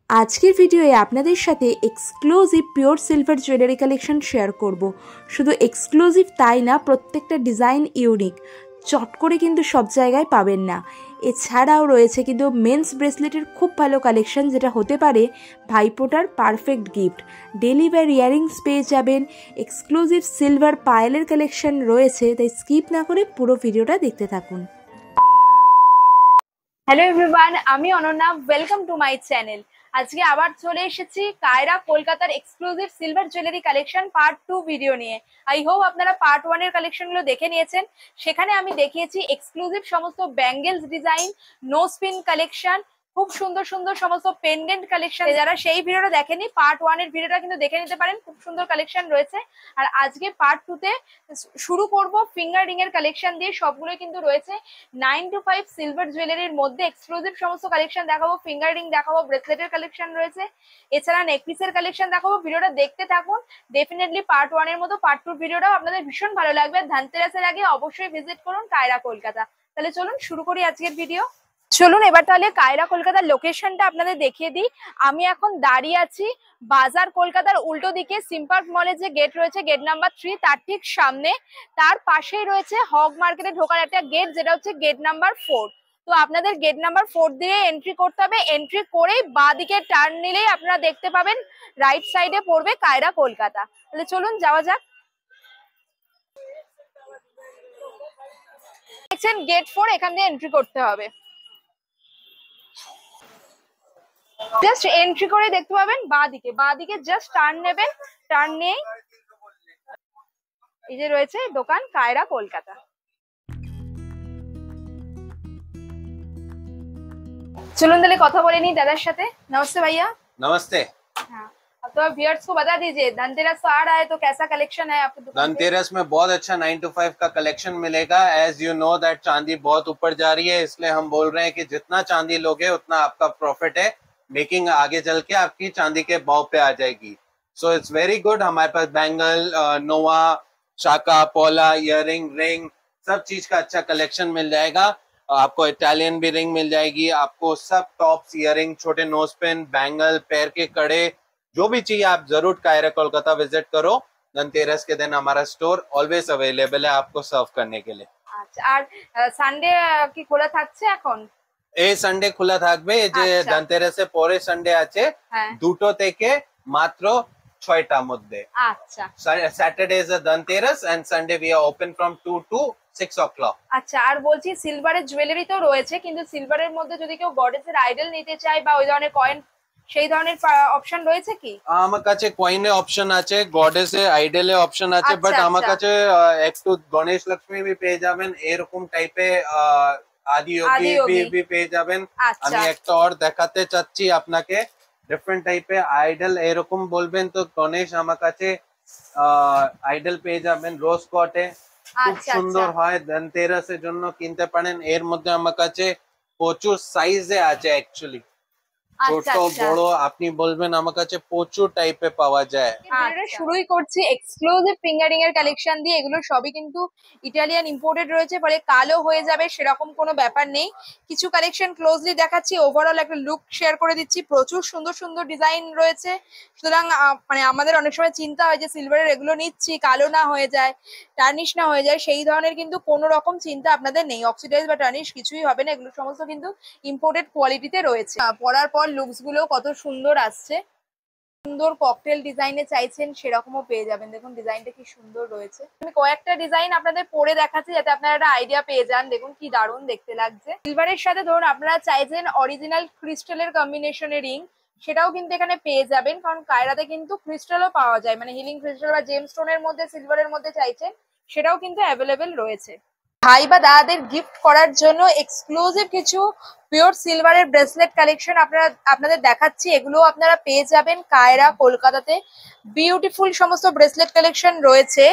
আজকের ভিডিওয়ে আপনাদের সাথে exclusive pure silver jewellery collection share করব। শুধু এক্সক্লুসিভ তাই না, প্রত্যেকটা ডিজাইন ইউনিক, চট করে কিন্তু সব জায়গায় পাবেন না। এছাড়াও রয়েছে কিন্তু মেন্স ব্রেসলেটের খুব ভালো কালেকশন, যেটা হতে পারে ভাইফোঁটার perfect gift. Daily wear earrings পেয়ে যাবেন, এক্সক্লুসিভ সিলভার পায়েলের কালেকশন রয়েছে, তাই স্কিপ না করে পুরো ভিডিওটা দেখতে থাকুন। হ্যালো এভরিওয়ান, আমি Ananya, welcome to my channel. আজকে আবার চলে এসেছি কায়রা কলকাতার exclusive silver jewellery collection part 2 video নিয়ে। আই হোপ আপনারা পার্ট 1 এর কালেকশনগুলো দেখে নিয়েছেন। সেখানে আমি দেখিয়েছি এক্সক্লুসিভ সমস্ত bangles design, no spin collection, খুব সুন্দর সুন্দর সমস্ত পেন্ডেন্ট কালেকশন। যারা সেই ভিডিওটা দেখেনি, পার্ট 1 এর ভিডিওটা কিন্তু দেখে নিতে পারেন, খুব সুন্দর কালেকশন রয়েছে। আর আজকে পার্ট 2 তে শুরু করব ফিঙ্গার রিং এর কালেকশন দিয়ে। সবগুলো কিন্তু রয়েছে 9 to 5 সিলভার জুয়েলারির মধ্যে। এক্সক্লুসিভ সমস্ত কালেকশন দেখাবো, ফিঙ্গার রিং দেখাবো, ব্রেসলেটের কালেকশন রয়েছে, এছাড়া নেকপিসের কালেকশন দেখাবো। ভিডিওটা দেখতে থাকুন, ডেফিনেটলি পার্ট 1 এর মতো পার্ট 2 ভিডিওটাও আপনাদের ভীষণ ভালো লাগবে। ধনতেরাসের আগে অবশ্যই ভিজিট করুন কায়রা কলকাতা। তাহলে চলুন শুরু করি আজকের ভিডিও। চলুন এবার তাহলে কায়রা কলকাতার লোকেশনটা আপনাদের দেখিয়ে দিই। আমি এখন দাঁড়িয়ে আছি বাজার কলকাতার উল্টো দিকে সিম্পার্ক মলের যে গেট রয়েছে, গেট নাম্বার 3, তার ঠিক সামনে। তার পাশেই রয়েছে হগ মার্কেটে ঢোকার একটা গেট, যেটা হচ্ছে গেট নাম্বার 4। তো আপনাদের গেট নাম্বার 4 দিয়ে এন্ট্রি করতে হবে। এন্ট্রি করেই বাঁ দিকে টার্ন নিলেই আপনারা দেখতে পাবেন রাইট সাইডে পড়বে কায়রা কলকাতা। তাহলে চলুন যাওয়া যাক। দেখছেন গেট 4, এখান দিয়ে এন্ট্রি করতে হবে। জাস্ট এন্ট্রি করে দেখতে পাবেন বাঁ দিকে জাস্ট টার্ন নেবেন। টার্ন নিয়ে এই যে রয়েছে দোকান কায়রা কলকাতা। चलून তাহলে কথা বলে নি দাদার সাথে। नमस्ते भैया। नमस्ते। हाँ, अब तो व्यूअर्स को बता दीजिए, धनतेरस तो आ रहा है, तो कैसा कलेक्शन है आपके दुकान पे? धनतेरस में बहुत अच्छा 9 to 5 का कलेक्शन मिलेगा। एज यू नो दैट चांदी बहुत ऊपर जा रही है, इसलिए हम बोल रहे हैं कि जितना चांदी लोगे उतना आपका प्रॉफिट है। मेकिंग आगे चल के आपकी चांदी के भाव पे आ जाएगी। So it's very good. हमारे पास बैंगल, नोवा, शाका, पोला, इयररिंग, रिंग, सब चीज का अच्छा कलेक्शन मिल जाएगा। आपको इटालियन भी रिंग मिल जाएगी, आपको सब टॉप्स, इयररिंग, छोटे नोज पिन, बैंगल, पैर के कड़े, जो भी चाहिए आप जरूर कायरा कोलकाता विजिट करो। धनतेरस के दिन हमारा स्टोर ऑलवेज अवेलेबल है आपको सर्व करने के लिए। আচ্ছা, আর সানডে কি খোলা থাকছে এখন? এই সানডে খোলা থাকবে, যে ধনতেরাসের পরে সানডে আছে দুটো থেকে মাত্র 6টার মধ্যে। আচ্ছা, Saturday is Dhanteras and Sunday we are open from 2 to 6 o'clock। আচ্ছা, আর বলছি সিলভারের জুয়েলারি তো রয়েছে, কিন্তু সিলভারের মধ্যে যদি কেউ গডেসের আইডল নিতে চায় বা ওই ধরনের কয়েন, সেই ধরনের অপশন রয়েছে কি? আমার কাছে কয়েনে অপশন আছে, গডেসে আইডলে অপশন আছে, বাট আমার কাছে একটু গণেশ লক্ষ্মী বি পেয়ে যাবেন, এরকম টাইপে আদিয়োগী পেয়ে যাবেন। আমি একটা আর দেখাতে চাচ্ছি আপনাকে, ডিফারেন্ট টাইপে আইডল। এরকম বলবেন তো গণেশ আমার কাছে আইডল পেয়ে যাবেন রোজ কটে, খুব সুন্দর হয়, ধনতেরাসের জন্য কিনতে পারেন। এর মধ্যে আমার কাছে প্রচুর সাইজে আছে, অ্যাকচুয়ালি ছোট বড় আপনি বলবেন, আমার কাছে প্রচুর টাইপে পাওয়া যায়। শুরুই করছি এক্সক্লুসিভ ফিঙ্গারিং এর কালেকশন দিয়ে। এগুলো সবই কিন্তু ইটালিয়ান ইম্পোর্টেড রয়েছে, ফলে কালো হয়ে যাবে সেরকম কোনো ব্যাপার নেই। কিছু কালেকশন ক্লোজলি দেখাচ্ছি, ওভারঅল একটা লুক শেয়ার করে দিচ্ছি। প্রচুর সুন্দর সুন্দর ডিজাইন রয়েছে, সুতরাং মানে আমাদের অনেক সময় চিন্তা হয় যে সিলভারের এগুলো নিচ্ছি কালো না হয়ে যায়, টার্নিশ না হয়ে যায়, সেই ধরনের কিন্তু কোনো রকম চিন্তা আপনাদের নেই। অক্সিডাইজ বা টার্নিশ কিছুই হবে না, এগুলো সমস্ত কিন্তু ইম্পোর্টেড কোয়ালিটিতে রয়েছে। পরার পর লুকস গুলো কত সুন্দর আসছে। সুন্দর ককটেল ডিজাইনে চাইছেন সেরকমও পেয়ে যাবেন। দেখুন ডিজাইনটা কি সুন্দর রয়েছে। আমি কয়েকটা ডিজাইন আপনাদের পরে দেখাচ্ছি যাতে আপনারা একটা আইডিয়া পেয়ে যান। দেখুন কি দারুণ দেখতে লাগছে। সিলভারের সাথে ধরুন আপনারা চাইছেন অরিজিনাল ক্রিস্টালের কম্বিনেশনের রিং, সেটাও কিন্তু এখানে পেয়ে যাবেন, কারণ কায়রাতে কিন্তু ক্রিস্টালও পাওয়া যায়, মানে হিলিং ক্রিস্টাল বা জেমস্টোনের মধ্যে সিলভারের মধ্যে চাইছেন সেটাও কিন্তু অ্যাভেলেবেল রয়েছে। ভাই বা দাদাদের গিফট করার জন্য এক্সক্লুসিভ কিছু পিওর সিলভারের ব্রেসলেট কালেকশন আপনাদের দেখাচ্ছি। এগুলো আপনারা পেয়ে যাবেন কায়রা কলকাতাতে। বিউটিফুল সমস্ত ব্রেসলেট কালেকশন রয়েছে।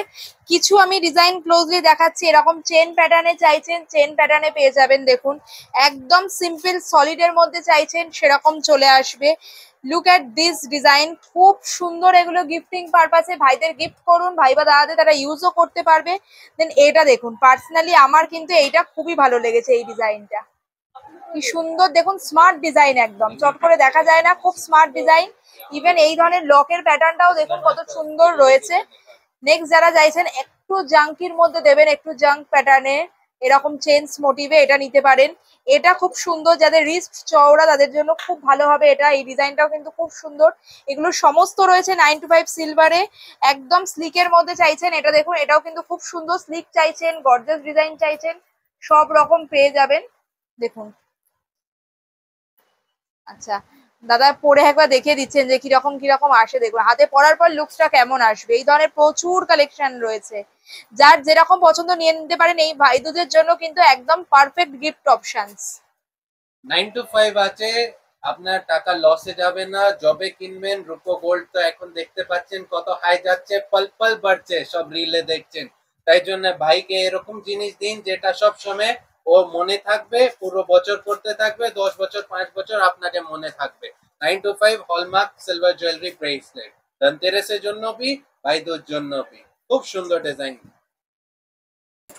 কিছু আমি ডিজাইন ক্লোজলি দেখাচ্ছি। এরকম চেন প্যাটার্নে চাইছেন, চেন প্যাটার্নে পেয়ে যাবেন। দেখুন একদম সিম্পল সলিডের মধ্যে চাইছেন সেরকম চলে আসবে। লুক এট দিস ডিজাইন, খুব সুন্দর। এগুলো গিফটিং পারপাসে ভাইদের গিফট করুন, ভাই বা দাদাদের তারা ইউজও করতে পারবে। দেন এটা দেখুন, পার্সোনালি আমার কিন্তু এইটা খুবই ভালো লেগেছে, এই ডিজাইনটা। কি সুন্দর দেখুন, স্মার্ট ডিজাইন, একদম চট করে দেখা যায় না, খুব স্মার্ট ডিজাইন। ইভেন এই ধরনের লকের প্যাটার্নটাও দেখুন কত সুন্দর রয়েছে। নেক্সট যারা চাইছেন একটু জাঙ্কির মধ্যে দেবেন, একটু জাঙ্ক প্যাটার্নে এরকম চেন্স মোটিভে, এটা নিতে পারেন। এটা খুব সুন্দর, যাদের রিস্ট চওড়া তাদের জন্য খুব ভালো হবে এটা। এই ডিজাইনটাও কিন্তু খুব সুন্দর। এগুলো সমস্ত রয়েছে 925 সিলভারে, একদম স্লিকের মধ্যে চাইছেন এটা দেখুন, এটাও কিন্তু খুব সুন্দর। স্লিক চাইছেন, গর্জাস ডিজাইন চাইছেন, সব রকম পেয়ে যাবেন দেখুন। আচ্ছা দাদা পরে একবার দেখিয়ে দিচ্ছেন যে কিরকম কিরকম আসে, দেখুন হাতে পরার পর লুকসটা কেমন আসবে। এই ধরনের প্রচুর কালেকশন রয়েছে, যার যেরকম পছন্দ নিয়ে নিতে পারেন। এই ভাই দুজের জন্য কিন্তু একদম পারফেক্ট গিফট অপশনস। 9 to 5 আছে, আপনার টাকা লসে যাবে না। জবে কিনবেন, রূপো গোল্ড তো এখন দেখতে পাচ্ছেন কত হাই যাচ্ছে, পল পল বাড়ছে, সব রিলে দেখছেন। তাই জন্য ভাইকে এরকম জিনিস দিন যেটা সব সময় ও মনে থাকবে, পুরো বছর করতে থাকবে, 10 বছর 5 বছর আপনাকে মনে থাকবে। 9 to 5 hallmark silver jewellery bracelet, ধনতেরাসের জন্য বি, ভাইদুর জন্য বি, খুব সুন্দর ডিজাইন।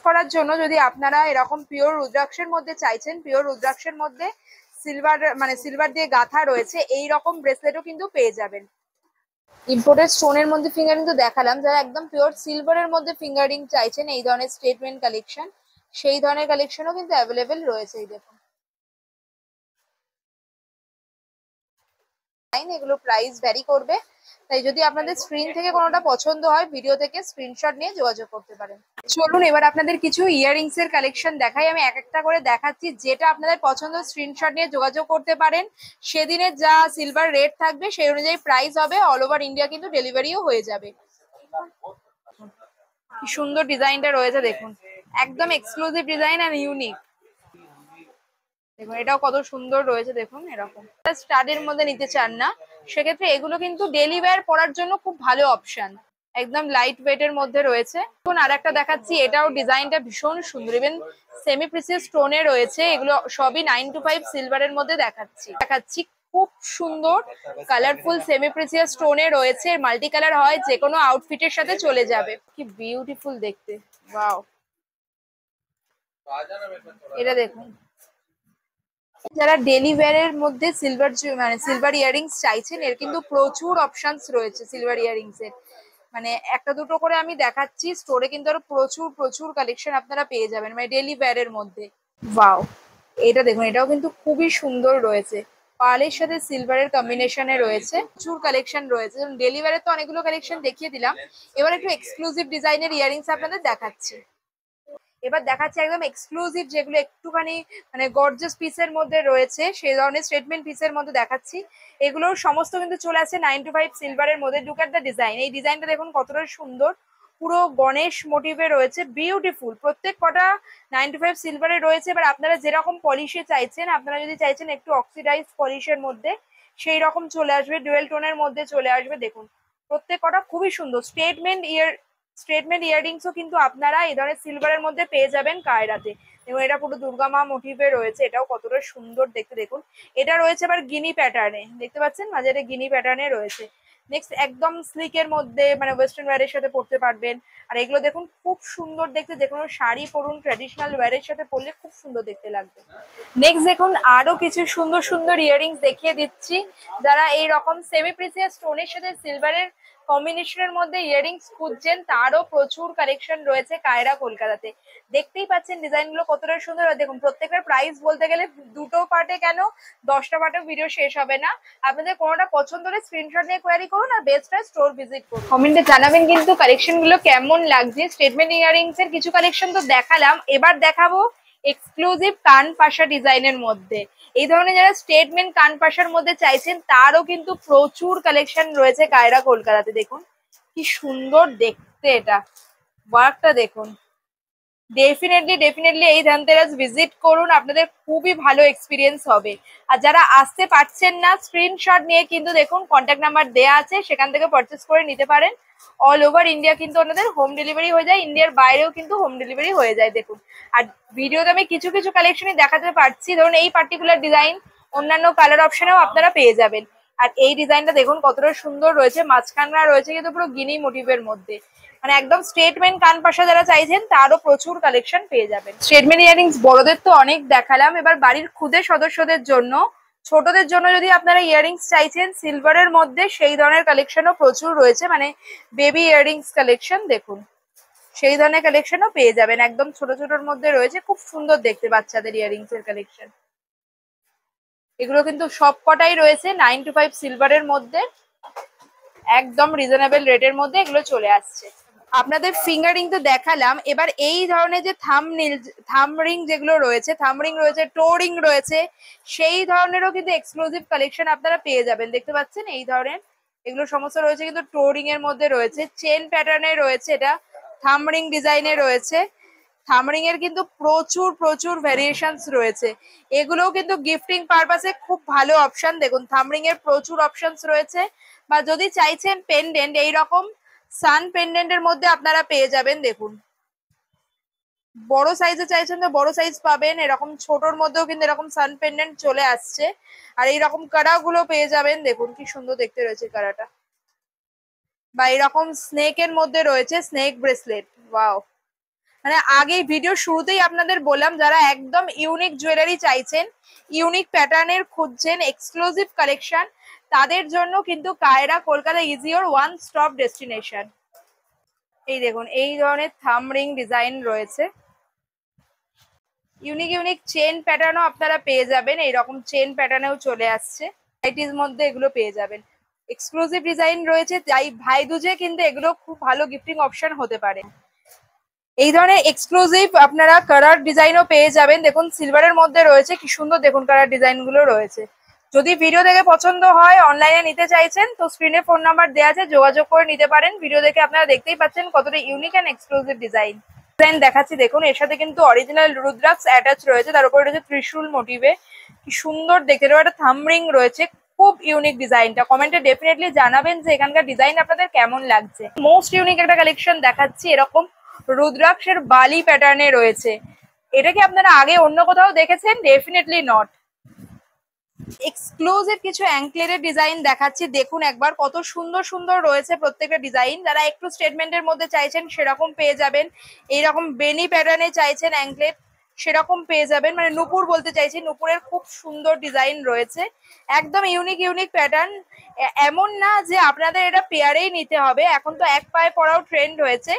করার জন্য যদি আপনারা এরকম পিওর রুদ্রাক্ষের মধ্যে চাইছেন, পিওর রুদ্রাক্ষের মধ্যে সিলভার মানে সিলভার দিয়ে গাঁথা রয়েছে, এই রকম ব্রেসলেটও কিন্তু পেয়ে যাবেন। ইম্পোর্টেড স্টোনের মধ্যে ফিঙ্গারিং তো দেখালাম, যারা একদম পিওর সিলভারের মধ্যে ফিঙ্গারিং চাইছেন এই ধরনের স্টেটমেন্ট কালেকশন, সেই ধরনের কালেকশনও কিন্তু অ্যাভেলেবেল রয়েছে। এই দেখুন এগুলো প্রাইস ভ্যারি করবে, তাই যদি আপনাদের স্ক্রিন থেকে কোনোটা পছন্দ হয় ভিডিও থেকে স্ক্রিনশট নিয়ে যোগাযোগ করতে পারেন। চলুন এবার আপনাদের কিছু ইয়াররিংস এর কালেকশন দেখাই। আমি এক একটা করে দেখাচ্ছি, যেটা আপনাদের পছন্দ স্ক্রিনশট নিয়ে যোগাযোগ করতে পারেন। সেদিনের যা সিলভার রেট থাকবে সেই অনুযায়ী প্রাইস হবে, অল ওভার ইন্ডিয়া কিন্তু ডেলিভারিও হয়ে যাবে। কি সুন্দর ডিজাইনটা রয়েছে দেখুন, একদম এক্সক্লুসিভ ডিজাইন আর ইউনিক। দেখুন এটাও কত সুন্দর রয়েছে দেখুন। এরকম স্টাডের মধ্যে নিতে চান না, সেক্ষেত্রে এগুলো কিন্তু ডেলি ওয়্যার পরার জন্য খুব ভালো অপশন, একদম লাইট ওয়েট এর মধ্যে রয়েছে। এখন আর একটা দেখাচ্ছি, এটাও ডিজাইনটা ভীষণ সুন্দর, ইভেন সেমি প্রিসিয়াস স্টোনে রয়েছে। এগুলো সবই 9 to 5 সিলভারের মধ্যে দেখাচ্ছি খুব সুন্দর কালারফুল সেমি প্রিসিয়াস স্টোনে রয়েছে। মাল্টি কালার হয়, যে কোনো আউটফিটের সাথে চলে যাবে। কি বিউটিফুল দেখতে, ওয়াও। এটা দেখুন, যারা ডেলি ওয়্যারের মধ্যে সিলভার মানে সিলভার ইয়াররিংস চাইছেন, এর কিন্তু প্রচুর অপশনস রয়েছে সিলভার ইয়াররিংস এর। মানে একটা দুটো করে আমি দেখাচ্ছি, স্টোরে কিন্তু আরো প্রচুর প্রচুর কালেকশন আপনারা পেয়ে যাবেন মানে ডেলি ওয়্যারের মধ্যে। ওয়াও, এটা দেখুন, এটাও কিন্তু খুবই সুন্দর রয়েছে, পার্লের সাথে সিলভারের কম্বিনেশনে রয়েছে। প্রচুর কালেকশন রয়েছে, ডেলি ওয়্যারের তো অনেকগুলো কালেকশন দেখিয়ে দিলাম, এবার একটু এক্সক্লুসিভ ডিজাইনের ইয়াররিংস আপনাদের দেখাচ্ছি। এবার দেখাচ্ছি একদম এক্সক্লুসিভ, যেগুলো একটুখানি মানে গর্জাস পিসের মধ্যে রয়েছে, সেই ধরনের স্টেটমেন্ট পিসের মধ্যে দেখাচ্ছি। এগুলোর সমস্ত কিন্তু চলে আসে 9 to 5 সিলভারের মধ্যে। লুক এট দ্য ডিজাইন, এই ডিজাইনটা দেখুন কতটা সুন্দর, পুরো গণেশ মোটিভে রয়েছে, বিউটিফুল। প্রত্যেক কটা 9 to 5 সিলভারে রয়েছে। এবার আপনারা যেরকম পলিশে চাইছেন, আপনারা যদি চাইছেন একটু অক্সিডাইজ পলিশের মধ্যে, সেই রকম চলে আসবে, ডুয়েল টোনের মধ্যে চলে আসবে। দেখুন প্রত্যেক কটা খুবই সুন্দর। স্টেটমেন্ট ইয়াররিংসও কিন্তু আপনারা এই ধরনের সিলভারের মধ্যে পেয়ে যাবেন কায়রাতে। এবং এটা পুরো দুর্গা মা মোটিভে রয়েছে, এটাও কতটা সুন্দর দেখতে দেখুন। এটা রয়েছে আবার গিনি প্যাটার্নে, দেখতে পাচ্ছেন মাঝে গিনি প্যাটার্নে রয়েছে। নেক্সট একদম স্লিকের মধ্যে মানে ওয়েস্টার্ন ওয়্যারের সাথে পরতে পারবেন। আর এগুলো দেখুন খুব সুন্দর দেখতে, যে কোনো শাড়ি পরুন, ট্র্যাডিশনাল ওয়্যারের সাথে পরলে খুব সুন্দর দেখতে লাগবে। নেক্সট দেখুন আরো কিছু সুন্দর সুন্দর ইয়াররিংস দেখিয়ে দিচ্ছি। যারা এই রকম সেমি প্রিসিয়াস স্টোনের সাথে সিলভারের কম্বিনেশনের মধ্যে ইয়াররিংস খুঁজছেন, তারও প্রচুর কালেকশন রয়েছে কায়রা কলকাতাতে। দেখতেই পাচ্ছেন ডিজাইনগুলো কতটা সুন্দর। দেখুন প্রত্যেকটার প্রাইস বলতে গেলে দুটো পার্টে কেন 10টা পার্টেও ভিডিও শেষ হবে না। আপনাদের কোনোটা পছন্দ হলে স্ক্রিনশট নিয়ে কোয়ারি করুন, আর বেস্ট হয় স্টোর ভিজিট করুন। কমেন্টে জানাবেন কিন্তু কালেকশন গুলো কেমন লাগছে। স্টেটমেন্ট ইয়াররিংস এর কিছু কালেকশন তো দেখালাম, এবার দেখাবো এক্সক্লুসিভ কান পাশা ডিজাইনের মধ্যে। এই ধরনের যারা স্টেটমেন্ট কান পাশার মধ্যে চাইছেন, তারও কিন্তু প্রচুর কালেকশন রয়েছে কায়রা কলকাতাতে। দেখুন কি সুন্দর দেখতে, এটা ওয়ার্কটা দেখুন। ডেফিনেটলি এই ধনতেরাস ভিজিট করুন, আপনাদের খুবই ভালো এক্সপিরিয়েন্স হবে। আর যারা আসতে পারছেন না, স্ক্রিনশট নিয়ে কিন্তু দেখুন কন্ট্যাক্ট নাম্বার দেয়া আছে, সেখান থেকে পারচেস করে নিতে পারেন। অল ওভার ইন্ডিয়া কিন্তু ওনাদের হোম ডেলিভারি হয়ে যায়, ইন্ডিয়ার বাইরেও কিন্তু হোম ডেলিভারি হয়ে যায়। দেখুন আর ভিডিওতে আমি কিছু কিছু কালেকশনই দেখাতে পারছি, ধরুন এই পার্টিকুলার ডিজাইন অন্যান্য কালার অপশনেও আপনারা পেয়ে যাবেন। আর এই ডিজাইনটা দেখুন কতটা সুন্দর রয়েছে, মাঝখানটা রয়েছে কিন্তু পুরো গিনি মোটিভের মধ্যে। মানে একদম স্টেটমেন্ট কান পাশা যারা চাইছেন তারও প্রচুর কালেকশন পেয়ে যাবেন। স্টেটমেন্ট ইয়ারিংস বড়দের তো অনেক দেখালাম, এবার বাড়ির খুদে সদস্যদের জন্য, ছোটদের জন্য যদি আপনারা ইয়ারিংস চাইছেন সিলভারের মধ্যে, সেই ধরনের কালেকশনও প্রচুর রয়েছে। মানে বেবি ইয়ারিংস কালেকশন দেখুন, সেই ধরনের কালেকশনও পেয়ে যাবেন। একদম ছোট ছোটর মধ্যে রয়েছে, খুব সুন্দর দেখতে বাচ্চাদের ইয়ারিংস এর কালেকশন। এগুলো কিন্তু সব কটাই রয়েছে 9 to 5 সিলভারের মধ্যে, একদম রিজনেবল রেটের মধ্যে এগুলো চলে আসছে। আপনাদের ফিঙ্গার রিং তো দেখালাম, এবার এই ধরনের যে থাম রিং যেগুলো রয়েছে, থাম রিং রয়েছে, টো রিং রয়েছে, সেই ধরনেরও কিন্তু এক্সক্লুসিভ কালেকশন আপনারা পেয়ে যাবেন। দেখতে পাচ্ছেন এই ধরনের এগুলো সমস্ত রয়েছে কিন্তু টো রিং এর মধ্যে রয়েছে, চেন প্যাটার্নে রয়েছে, এটা থাম রিং ডিজাইনে রয়েছে। থাম রিং এর কিন্তু প্রচুর প্রচুর ভ্যারিয়েশনস রয়েছে, এগুলোও কিন্তু গিফটিং পারপাসে খুব ভালো অপশন। দেখুন থাম রিং এর প্রচুর অপশনস রয়েছে, বা যদি চাইছেন পেন্ডেন্ট, এইরকম সান পেন্ডেন্টের মধ্যে আপনারা পেয়ে যাবেন। দেখুন বড় সাইজে চাইছেন তো বড় সাইজ পাবেন, এরকম ছোটর মধ্যেও কিন্তু এরকম সান পেন্ডেন্ট চলে আসছে। আর এইরকম কারা গুলো পেয়ে যাবেন, দেখুন কি সুন্দর দেখতে রয়েছে কারাটা। বা এরকম স্নেক এর মধ্যে রয়েছে স্নেক ব্রেসলেট, ওয়াও। মানে আগে ভিডিও শুরুতেই আপনাদের বললাম, যারা একদম ইউনিক জুয়েলারি চাইছেন, ইউনিক প্যাটার্নের খুঁজছেন, এক্সক্লুসিভ কালেকশন, তাদের জন্য কিন্তু Kiara Kolkata is your one stop destination. এই দেখুন এই ধরনের থাম রিং ডিজাইন রয়েছে, ইউনিক ইউনিক চেন প্যাটার্নও আপনারা পেয়ে যাবেন, এইরকম চেন প্যাটার্নেও চলে আসছে। ভ্যারাইটির মধ্যে এগুলো পেয়ে যাবেন, এক্সক্লুসিভ ডিজাইন রয়েছে, তাই ভাই দুজে কিন্তু এগুলো খুব ভালো গিফটিং অপশন হতে পারে। এই ধরনের এক্সক্লুসিভ আপনারা কালার ডিজাইনও পেয়ে যাবেন। দেখুন সিলভারের মধ্যে রয়েছে, কি সুন্দর দেখুন কালার ডিজাইন গুলো রয়েছে। যদি ভিডিও দেখে পছন্দ হয়, অনলাইনে নিতে চাইছেন, তো স্ক্রিনে ফোন নাম্বার দেওয়া আছে, যোগাযোগ করে নিতে পারেন। ভিডিও দেখে আপনারা দেখতেই পাচ্ছেন কতটা ইউনিক অ্যান্ড এক্সক্লুসিভ ডিজাইন দেখাচ্ছি। দেখুন এর সাথে কিন্তু অরিজিনাল রুদ্রাক্স অ্যাটাচ রয়েছে, তার উপরে রয়েছে ত্রিশূল মোটিভে, কি সুন্দর দেখতে। একটা থাম রিং রয়েছে, খুব ইউনিক ডিজাইনটা। কমেন্টে ডেফিনেটলি জানাবেন যে এখানকার ডিজাইন আপনাদের কেমন লাগছে। মোস্ট ইউনিক একটা কালেকশন দেখাচ্ছি, এরকম রুদ্রাক্ষের বালি প্যাটার্নে রয়েছে। এটা কি আপনারা আগে অন্য কোথাও দেখেছেন? Definitely not. এক্সক্লুসিভ কিছু অ্যাঙ্কলেটের ডিজাইন দেখাচ্ছি, দেখুন একবার কত সুন্দর সুন্দর রয়েছে প্রত্যেকটা ডিজাইন। যারা একটু স্টেটমেন্টের মধ্যে চাইছেন সেরকম পেয়ে যাবেন, এইরকম বেনি প্যাটার্নে চাইছেন অ্যাঙ্কলেট সেরকম পেয়ে যাবেন। মানে নুপুর বলতে চাইছি, নুপুরের খুব সুন্দর ডিজাইন রয়েছে, একদম ইউনিক ইউনিক প্যাটার্ন। এমন না যে আপনাদের এটা পেয়ারেই নিতে হবে, এখন তো এক পায়ে পরাও ট্রেন্ড হয়েছে,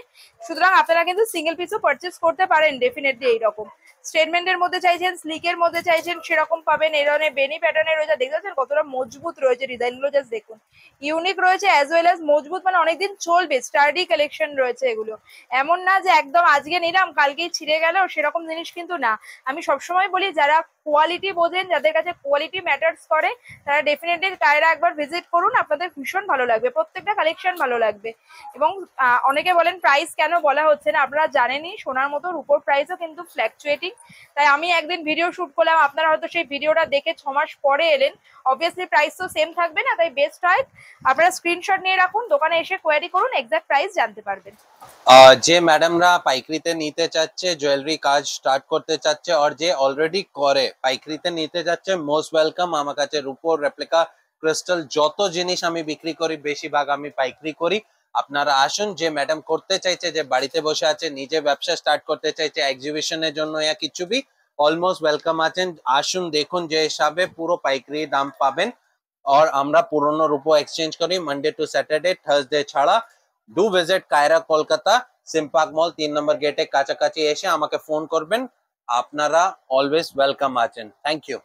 সুতরাং আপনারা কিন্তু সিঙ্গেল পিসও পারচেস করতে পারেন ডেফিনেটলি। এইরকম স্টেটমেন্টের মধ্যে চাইছেন, স্লিকের মধ্যে চাইছেন, সেরকম পাবেন। এই ধরনের বেনি প্যাটার্নের রয়েছে, দেখতে পাচ্ছেন কতটা মজবুত রয়েছে ডিজাইনগুলো, জাস্ট দেখুন ইউনিক রয়েছে অ্যাজ ওয়েল অ্যাজ মজবুত, মানে অনেকদিন চলবে, স্টার্ডি কালেকশন রয়েছে এগুলো। এমন না যে একদম আজকে নিলাম কালকেই ছিঁড়ে গেল, সেরকম জিনিস কিন্তু না। আমি সবসময় বলি যারা কোয়ালিটি বোঝেন, যাদের কাছে কোয়ালিটি ম্যাটার্স করে, তারা ডেফিনেটলি কায়রা একবার ভিজিট করুন, আপনাদের ভীষণ ভালো লাগবে, প্রত্যেকটা কালেকশন ভালো লাগবে। এবং অনেকে বলেন প্রাইস কেন বলা হচ্ছে না, আপনারা জানেনই সোনার মতো রূপোর প্রাইসও কিন্তু ফ্ল্যাকচুয়েটিং। তাই আমি একদিন ভিডিও শুট করলাম, আপনারা হয়তো সেই ভিডিওটা দেখে 6 মাস পরে এলেন, অবভিয়াসলি প্রাইস তো সেম থাকবে না। তাই বেস্ট হয় আপনারা স্ক্রিনশট নিয়ে রাখুন, দোকানে এসে কোয়ারি করুন, এক্সাক্ট প্রাইস জানতে পারবেন। যে ম্যাডামরা পাইকারিতে নিতে চাচ্ছে, জুয়েলারি কাজ স্টার্ট করতে চাচ্ছে, আর যে অলরেডি করে পাইকারিতে নিতে যাচ্ছে, মোস্ট ওয়েলকাম। আমার কাছে রূপোর রেপ্লিকা ক্রিস্টাল যত জিনিস আমি বিক্রি করি বেশিরভাগ আমি পাইকারি করি। আপনারা আসুন, যে ম্যাডাম করতে চাইছে, যে বাড়িতে বসে আছে, নিজে ব্যবসা স্টার্ট করতে চাইছে এক্সিবিশনের জন্য या কিছু भी, অলমোস্ট ওয়েলকাম আছেন। আসুন দেখুন, যে হিসাবে পুরো পাইকারি দাম পাবেন। আর আমরা পুরনো রূপো এক্সচেঞ্জ করি মানডে টু স্যাটারডে, থার্সডে ছাড়া। ডু ভিজিট কায়রা কলকাতা, সিম্পাক মল 3 নম্বর গেটে কাছাকাছি এসে আমাকে ফোন করবেন, আপনারা অলওয়েজ ওয়েলকাম আছেন। Thank you.